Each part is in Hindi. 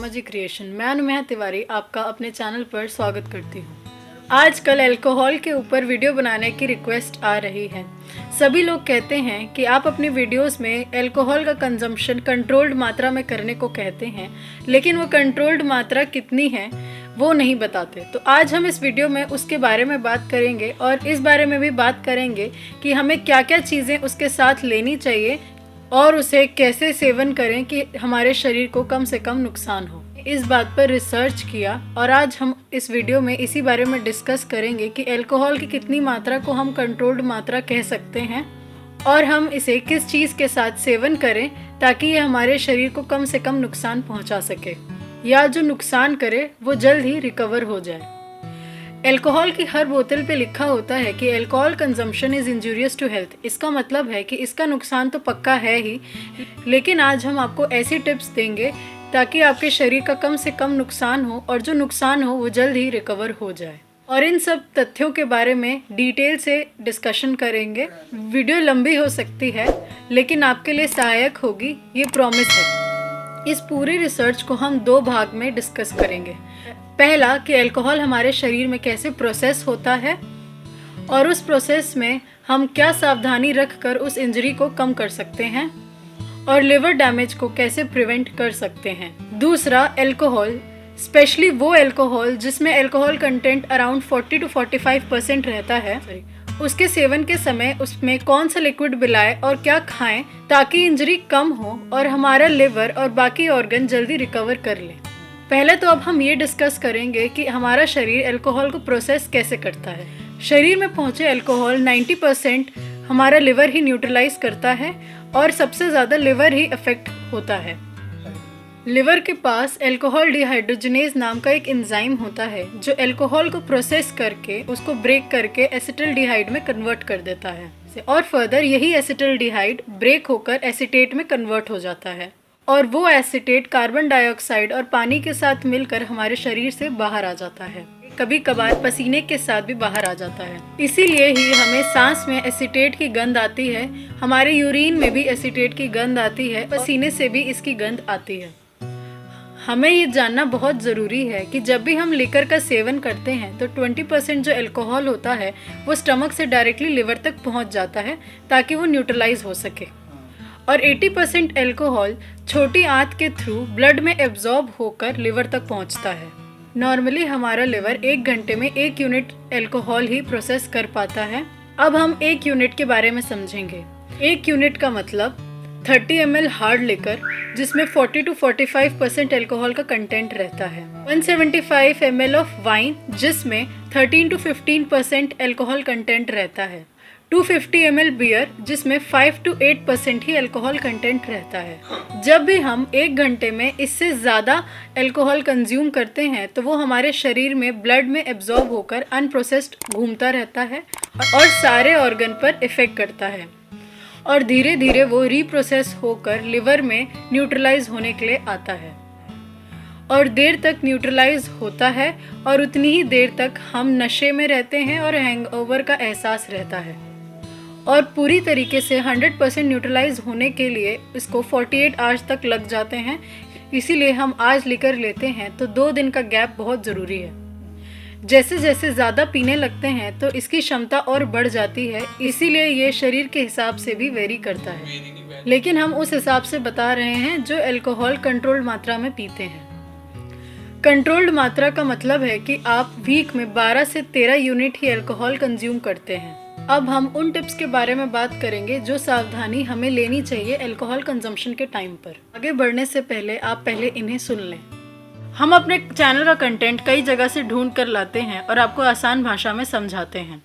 मामा जी क्रिएशन। मैं अनुमेहा तिवारी आपका अपने चैनल पर स्वागत करती हूँ। आजकल अल्कोहल के ऊपर वीडियो बनाने की रिक्वेस्ट आ रही है। सभी लोग कहते हैं कि आप अपनी वीडियोस में अल्कोहल का कंजम्पशन कंट्रोल्ड मात्रा में करने को कहते हैं, लेकिन वो कंट्रोल्ड मात्रा कितनी है वो नहीं बताते। तो आज हम इस वीडियो में उसके बारे में बात करेंगे और इस बारे में भी बात करेंगे कि हमें क्या क्या चीज़ें उसके साथ लेनी चाहिए और उसे कैसे सेवन करें कि हमारे शरीर को कम से कम नुकसान हो। इस बात पर रिसर्च किया और आज हम इस वीडियो में इसी बारे में डिस्कस करेंगे कि अल्कोहल की कितनी मात्रा को हम कंट्रोल्ड मात्रा कह सकते हैं और हम इसे किस चीज़ के साथ सेवन करें ताकि ये हमारे शरीर को कम से कम नुकसान पहुंचा सके या जो नुकसान करे वो जल्द ही रिकवर हो जाए। अल्कोहल की हर बोतल पे लिखा होता है कि alcohol consumption is injurious to health. इसका मतलब है कि इसका नुकसान तो पक्का है ही, लेकिन आज हम आपको ऐसी टिप्स देंगे ताकि आपके शरीर का कम से कम नुकसान हो और जो नुकसान हो वो जल्द ही रिकवर हो जाए। और इन सब तथ्यों के बारे में डिटेल से डिस्कशन करेंगे। वीडियो लंबी हो सकती है लेकिन आपके लिए सहायक होगी, ये प्रॉमिस है। इस पूरे रिसर्च को हम दो भाग में डिस्कस करेंगे। पहला कि अल्कोहल हमारे शरीर में कैसे प्रोसेस होता है और उस प्रोसेस में हम क्या सावधानी रखकर उस इंजरी को कम कर सकते हैं और लिवर डैमेज को कैसे प्रिवेंट कर सकते हैं। दूसरा, अल्कोहल, स्पेशली वो अल्कोहल जिसमें अल्कोहल कंटेंट अराउंड 40 to 45% रहता है, उसके सेवन के समय उसमें कौन सा लिक्विड मिलाएं और क्या खाएं ताकि इंजरी कम हो और हमारा लिवर और बाकी ऑर्गन जल्दी रिकवर कर ले। पहले तो अब हम ये डिस्कस करेंगे कि हमारा शरीर अल्कोहल को प्रोसेस कैसे करता है। शरीर में पहुंचे अल्कोहल 90% हमारा लिवर ही न्यूट्रलाइज करता है और सबसे ज़्यादा लिवर ही अफेक्ट होता है। लिवर के पास अल्कोहल डिहाइड्रोजिनेज नाम का एक एंजाइम होता है जो अल्कोहल को प्रोसेस करके उसको ब्रेक करके एसिटल्डिहाइड में कन्वर्ट कर देता है और फर्दर यही एसिटल्डिहाइड ब्रेक होकर एसीटेट में कन्वर्ट हो जाता है और वो एसीटेट कार्बन डाइऑक्साइड और पानी के साथ मिलकर हमारे शरीर से बाहर आ जाता है। कभी कभार पसीने के साथ भी बाहर आ जाता है। इसीलिए ही हमें सांस में एसीटेट की गंध आती है, हमारे यूरिन में भी एसीटेट की गंध आती है, पसीने से भी इसकी गंध आती है। हमें ये जानना बहुत ज़रूरी है कि जब भी हम लिकर का सेवन करते हैं तो 20% जो अल्कोहल होता है वो स्टमक से डायरेक्टली लिवर तक पहुंच जाता है ताकि वो न्यूट्रलाइज हो सके और 80% अल्कोहल छोटी आंत के थ्रू ब्लड में एब्जॉर्ब होकर लिवर तक पहुंचता है। नॉर्मली हमारा लिवर 1 घंटे में 1 यूनिट अल्कोहल ही प्रोसेस कर पाता है। अब हम 1 यूनिट के बारे में समझेंगे। 1 यूनिट का मतलब 30 ml हार्ड लिकर जिसमें 40 to 45% अल्कोहल का कंटेंट रहता है। 175 ml ऑफ वाइन जिसमें 13 to 15% अल्कोहल कंटेंट रहता है। 250 ml बियर जिसमें 5 to 8% ही अल्कोहल कंटेंट रहता है। जब भी हम 1 घंटे में इससे ज़्यादा अल्कोहल कंज्यूम करते हैं तो वो हमारे शरीर में ब्लड में एब्जॉर्ब होकर अनप्रोसेस्ड घूमता रहता है और सारे ऑर्गन पर इफ़ेक्ट करता है और धीरे धीरे वो रीप्रोसेस होकर लिवर में न्यूट्रलाइज होने के लिए आता है और देर तक न्यूट्रलाइज होता है और उतनी ही देर तक हम नशे में रहते हैं और हैंगओवर का एहसास रहता है और पूरी तरीके से 100% न्यूट्रलाइज होने के लिए इसको 48 आवर्स तक लग जाते हैं। इसीलिए हम आज लेकर लेते हैं तो 2 दिन का गैप बहुत ज़रूरी है। जैसे जैसे ज़्यादा पीने लगते हैं तो इसकी क्षमता और बढ़ जाती है, इसीलिए ये शरीर के हिसाब से भी वेरी करता है, लेकिन हम उस हिसाब से बता रहे हैं जो अल्कोहल कंट्रोल्ड मात्रा में पीते हैं। कंट्रोल्ड मात्रा का मतलब है कि आप वीक में 12 से 13 यूनिट ही अल्कोहल कंज्यूम करते हैं। अब हम उन टिप्स के बारे में बात करेंगे जो सावधानी हमें लेनी चाहिए अल्कोहल कंजम्पशन के टाइम पर। आगे बढ़ने से पहले आप पहले इन्हें सुन लें। हम अपने चैनल का कंटेंट कई जगह से ढूंढ कर लाते हैं और आपको आसान भाषा में समझाते हैं।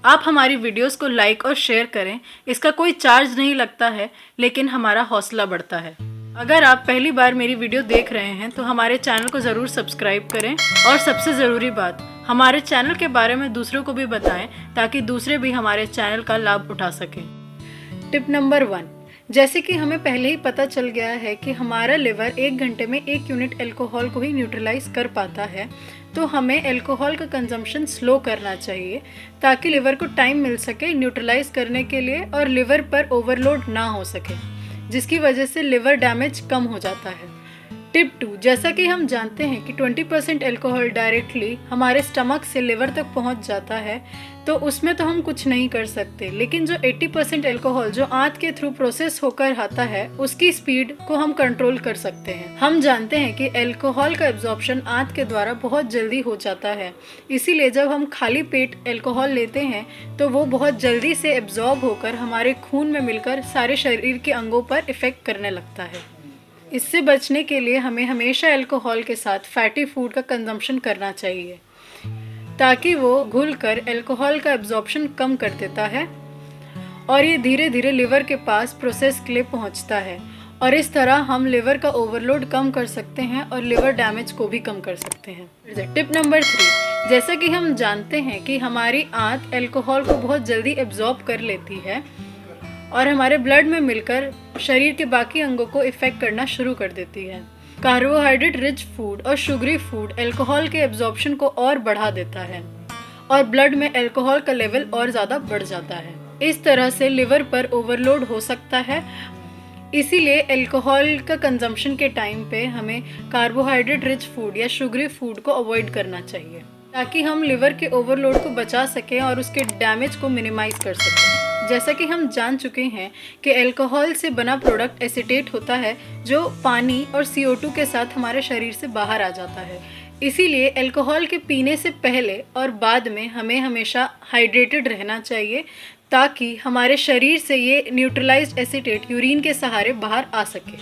आप हमारी वीडियोस को लाइक और शेयर करें, इसका कोई चार्ज नहीं लगता है लेकिन हमारा हौसला बढ़ता है। अगर आप पहली बार मेरी वीडियो देख रहे हैं तो हमारे चैनल को ज़रूर सब्सक्राइब करें और सबसे ज़रूरी बात, हमारे चैनल के बारे में दूसरों को भी बताएं ताकि दूसरे भी हमारे चैनल का लाभ उठा सकें। टिप नंबर 1, जैसे कि हमें पहले ही पता चल गया है कि हमारा लिवर 1 घंटे में 1 यूनिट अल्कोहल को ही न्यूट्रलाइज कर पाता है, तो हमें अल्कोहल का कंजम्पशन स्लो करना चाहिए ताकि लिवर को टाइम मिल सके न्यूट्रलाइज करने के लिए और लिवर पर ओवरलोड ना हो सके, जिसकी वजह से लिवर डैमेज कम हो जाता है। टिप 2, जैसा कि हम जानते हैं कि 20% अल्कोहल डायरेक्टली हमारे स्टमक से लिवर तक पहुंच जाता है, तो उसमें तो हम कुछ नहीं कर सकते, लेकिन जो 80% अल्कोहल जो आंत के थ्रू प्रोसेस होकर आता है उसकी स्पीड को हम कंट्रोल कर सकते हैं। हम जानते हैं कि अल्कोहल का एब्जॉर्प्शन आंत के द्वारा बहुत जल्दी हो जाता है, इसीलिए जब हम खाली पेट अल्कोहल लेते हैं तो वो बहुत जल्दी से एब्जॉर्ब होकर हमारे खून में मिलकर सारे शरीर के अंगों पर इफेक्ट करने लगता है। इससे बचने के लिए हमें हमेशा अल्कोहल के साथ फैटी फूड का कंजम्पशन करना चाहिए, ताकि वो घुलकर अल्कोहल का एब्जॉर्प्शन कम कर देता है और ये धीरे धीरे लिवर के पास प्रोसेस के लिए पहुंचता है, और इस तरह हम लिवर का ओवरलोड कम कर सकते हैं और लिवर डैमेज को भी कम कर सकते हैं। टिप नंबर 3, जैसा कि हम जानते हैं कि हमारी आंत अल्कोहल को बहुत जल्दी एब्जॉर्ब कर लेती है और हमारे ब्लड में मिलकर शरीर के बाकी अंगों को इफेक्ट करना शुरू कर देती है। कार्बोहाइड्रेट रिच फूड और शुगरी फूड अल्कोहल के एब्जॉर्प्शन को और बढ़ा देता है और ब्लड में अल्कोहल का लेवल और ज़्यादा बढ़ जाता है। इस तरह से लिवर पर ओवरलोड हो सकता है, इसीलिए अल्कोहल का कंजम्पशन के टाइम पे हमें कार्बोहाइड्रेट रिच फूड या शुगरी फूड को अवॉइड करना चाहिए, ताकि हम लिवर के ओवरलोड को बचा सकें और उसके डैमेज को मिनिमाइज कर सकें। जैसा कि हम जान चुके हैं कि अल्कोहल से बना प्रोडक्ट एसीटेट होता है, जो पानी और CO2 के साथ हमारे शरीर से बाहर आ जाता है। इसीलिए अल्कोहल के पीने से पहले और बाद में हमें हमेशा हाइड्रेटेड रहना चाहिए, ताकि हमारे शरीर से ये न्यूट्रलाइज्ड एसीटेट यूरिन के सहारे बाहर आ सके,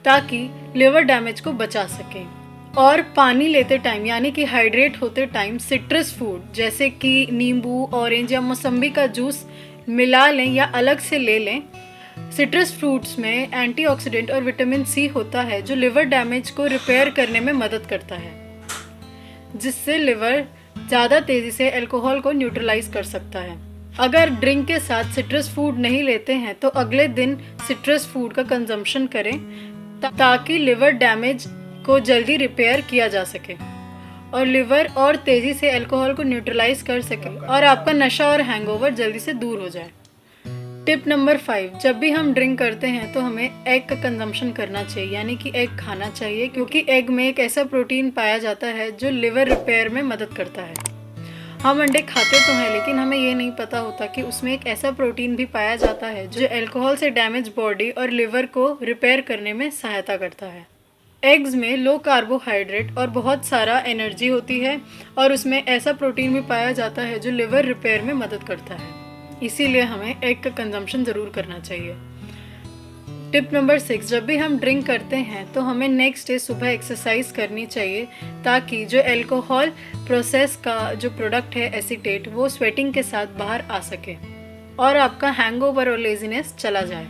ताकि लिवर डैमेज को बचा सकें। और पानी लेते टाइम यानी कि हाइड्रेट होते टाइम सिट्रस फूड जैसे कि नींबू, ऑरेंज या मौसम्बी का जूस मिला लें या अलग से ले लें। सिट्रस फ्रूट्स में एंटीऑक्सीडेंट और विटामिन C होता है, जो लिवर डैमेज को रिपेयर करने में मदद करता है, जिससे लिवर ज़्यादा तेज़ी से अल्कोहल को न्यूट्रलाइज कर सकता है। अगर ड्रिंक के साथ सिट्रस फूड नहीं लेते हैं तो अगले दिन सिट्रस फूड का कंजम्पशन करें, ताकि लिवर डैमेज को जल्दी रिपेयर किया जा सके और लिवर और तेज़ी से अल्कोहल को न्यूट्रलाइज कर सके और आपका नशा और हैंगओवर जल्दी से दूर हो जाए। टिप नंबर 5, जब भी हम ड्रिंक करते हैं तो हमें एग का कंजम्पशन करना चाहिए, यानी कि एग खाना चाहिए, क्योंकि एग में एक ऐसा प्रोटीन पाया जाता है जो लिवर रिपेयर में मदद करता है। हम अंडे खाते तो हैं, लेकिन हमें ये नहीं पता होता कि उसमें एक ऐसा प्रोटीन भी पाया जाता है जो अल्कोहल से डैमेज बॉडी और लिवर को रिपेयर करने में सहायता करता है। एग्स में लो कार्बोहाइड्रेट और बहुत सारा एनर्जी होती है और उसमें ऐसा प्रोटीन भी पाया जाता है जो लिवर रिपेयर में मदद करता है, इसीलिए हमें एग का कंजम्पशन ज़रूर करना चाहिए। टिप नंबर 6, जब भी हम ड्रिंक करते हैं तो हमें नेक्स्ट डे सुबह एक्सरसाइज करनी चाहिए, ताकि जो अल्कोहल प्रोसेस का जो प्रोडक्ट है एसीटेट, वो स्वेटिंग के साथ बाहर आ सके और आपका हैंगओवर और लेजीनेस चला जाए,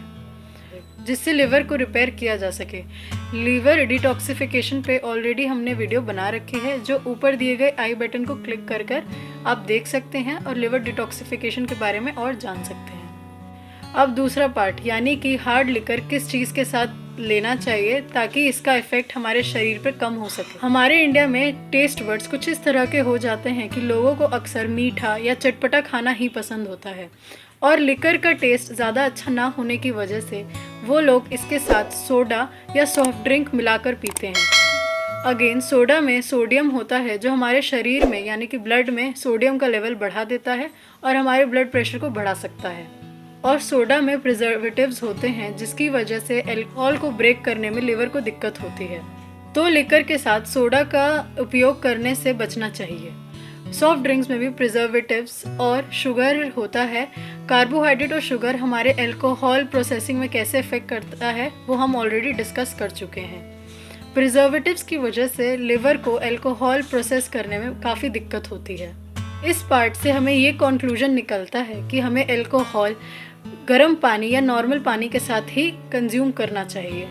जिससे लिवर को रिपेयर किया जा सके। लीवर डिटॉक्सिफिकेशन पे ऑलरेडी हमने वीडियो बना रखी है, जो ऊपर दिए गए आई बटन को क्लिक कर आप देख सकते हैं और लिवर डिटॉक्सिफिकेशन के बारे में और जान सकते हैं। अब दूसरा पार्ट, यानी कि हार्ड लिकर किस चीज़ के साथ लेना चाहिए ताकि इसका इफेक्ट हमारे शरीर पर कम हो सके। हमारे इंडिया में टेस्ट बड्स कुछ इस तरह के हो जाते हैं कि लोगों को अक्सर मीठा या चटपटा खाना ही पसंद होता है, और लिकर का टेस्ट ज़्यादा अच्छा ना होने की वजह से वो लोग इसके साथ सोडा या सॉफ्ट ड्रिंक मिलाकर पीते हैं। अगेन, सोडा में सोडियम होता है जो हमारे शरीर में यानी कि ब्लड में सोडियम का लेवल बढ़ा देता है और हमारे ब्लड प्रेशर को बढ़ा सकता है। और सोडा में प्रिजर्वेटिव्स होते हैं, जिसकी वजह से अल्कोहल को ब्रेक करने में लिवर को दिक्कत होती है। तो लिकर के साथ सोडा का उपयोग करने से बचना चाहिए। सॉफ्ट ड्रिंक्स में भी प्रिजर्वेटिव्स और शुगर होता है। कार्बोहाइड्रेट और शुगर हमारे अल्कोहल प्रोसेसिंग में कैसे इफेक्ट करता है वो हम ऑलरेडी डिस्कस कर चुके हैं। प्रिजर्वेटिव्स की वजह से लिवर को अल्कोहल प्रोसेस करने में काफ़ी दिक्कत होती है। इस पार्ट से हमें ये कंक्लूजन निकलता है कि हमें अल्कोहल गर्म पानी या नॉर्मल पानी के साथ ही कंज्यूम करना चाहिए।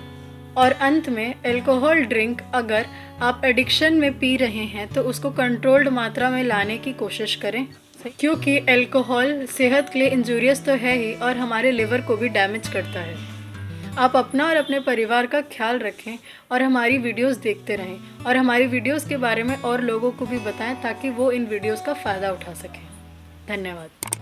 और अंत में, अल्कोहल ड्रिंक अगर आप एडिक्शन में पी रहे हैं तो उसको कंट्रोल्ड मात्रा में लाने की कोशिश करें, क्योंकि अल्कोहल सेहत के लिए इंजूरियस तो है ही और हमारे लिवर को भी डैमेज करता है। आप अपना और अपने परिवार का ख्याल रखें और हमारी वीडियोस देखते रहें और हमारी वीडियोस के बारे में और लोगों को भी बताएं, ताकि वो इन वीडियोस का फ़ायदा उठा सकें। धन्यवाद।